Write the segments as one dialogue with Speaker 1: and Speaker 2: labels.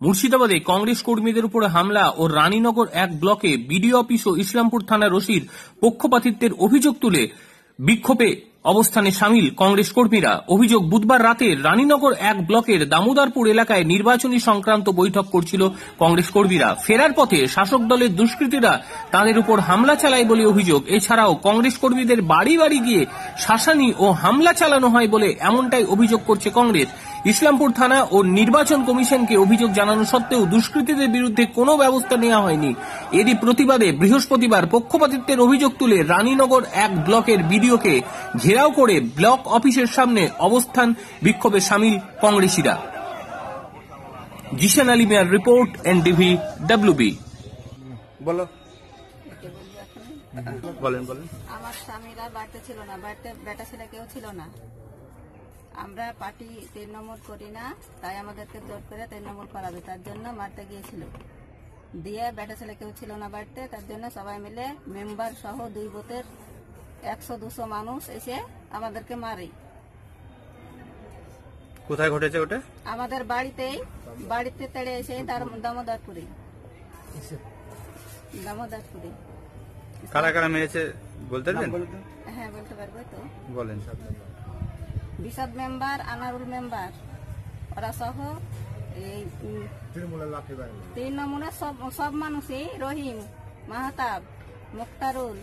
Speaker 1: মুর্শিদাবাদে কংগ্রেস কর্মীদের উপরে হামলা ও রানীনগর 1 ব্লকে বিডিও অফিস ও ইসলামপুর থানার ওসির পক্ষপাতিত্বের অভিযোগ তুলে বিক্ষোভে অবস্থানে সামিল কংগ্রেস কর্মীরা। অভিযোগ, বুধবার রাতে রানীনগর 1 ব্লকের দামোদরপুর এলাকায় নির্বাচনী সংক্রান্ত বৈঠক করছিল কংগ্রেস কর্মীরা। ফেরার পথে শাসক দলের দুষ্কৃতীরা তাদের উপর হামলা চালায় বলে অভিযোগ। এছাড়াও কংগ্রেস কর্মীদের বাড়ি বাড়ি গিয়ে শাসানি ও হামলা চালানো হয় বলে এমনটাই অভিযোগ করছে কংগ্রেস। ইসলামপুর থানা ও নির্বাচন কমিশনকে অভিযোগ জানানো সত্ত্বেও দুষ্কৃতীদের বিরুদ্ধে কোনো ব্যবস্থা নেওয়া হয়নি। এরই প্রতিবাদে বৃহস্পতিবার পক্ষপাতিত্বের অভিযোগ তুলে রানীনগর 1 ব্লকের বিডিওকে ঘেরাও করে ব্লক অফিসের সামনে অবস্থান বিক্ষোভে সামিল কংগ্রেসীরা। জিশান আলী মিয়ার রিপোর্ট, NTV WB।
Speaker 2: বলো। বলেন।
Speaker 3: আমার স্বামীরা বাড়িতে ছিল না, বাড়িতে বেটা ছেলে কেউ ছিল না। আমরা পার্টি তৃণমূল করি না, তাই আমাদেরকে জোর করে তৃণমূল করাবে, তার জন্য মারতে গিয়েছিল। দিয়ে বেটা ছেলে কেউ ছিল না বাড়িতে, তার জন্য সবাই মিলে মেম্বার সহ 2 বুথের 100-200 মানুষ এসে আমাদেরকে মারে।
Speaker 2: কোথায় ঘটেছে ওটা?
Speaker 3: আমাদের বাড়িতে তেড়ে এসে দামোদরপুরে।
Speaker 2: কারা কারা মেরেছে বলতে পারবেন?
Speaker 3: হ্যাঁ, বলতে পারবো তো।
Speaker 2: বলেন।
Speaker 3: বিশাদ মেম্বার, আনারুল মেম্বার, ওরা সহ এই তৃণমূলের সব মানুষই, রহিম, মাহতাব, মুক্তারুল,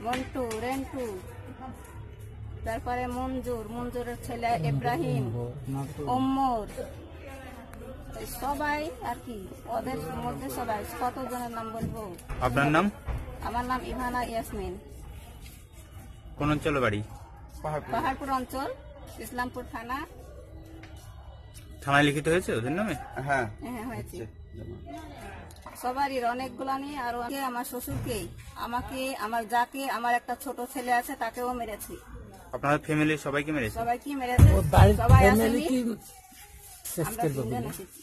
Speaker 3: মন্টু, রেন্টু, তারপরে মঞ্জুরের ছেলে ইব্রাহিম, ওমর, সবাই আর কি, ওদের মধ্যে সবাই। কতজনের নাম বলবো?
Speaker 2: আপনার নাম?
Speaker 3: আমার নাম ইভানা ইয়াসমিন।
Speaker 2: কোন অঞ্চলে বাড়ি?
Speaker 3: পাহাড়পুর অঞ্চল, ইসলামপুর থানা।
Speaker 2: থানায় লিখিত হয়েছে ওদের নামে?
Speaker 3: হ্যাঁ হয়েছে। সবারই অনেকগুলা নিয়ে। আর আমার শ্বশুরকে, আমাকে, আমার যাকে, আমার একটা ছোট ছেলে আছে তাকেও মেরেছে।
Speaker 2: আপনাদের ফ্যামিলির সবাইকে মেরেছে?
Speaker 3: সবাইকে মেরেছে। সবাই আসেনি, আমরা 3 জন এসেছি।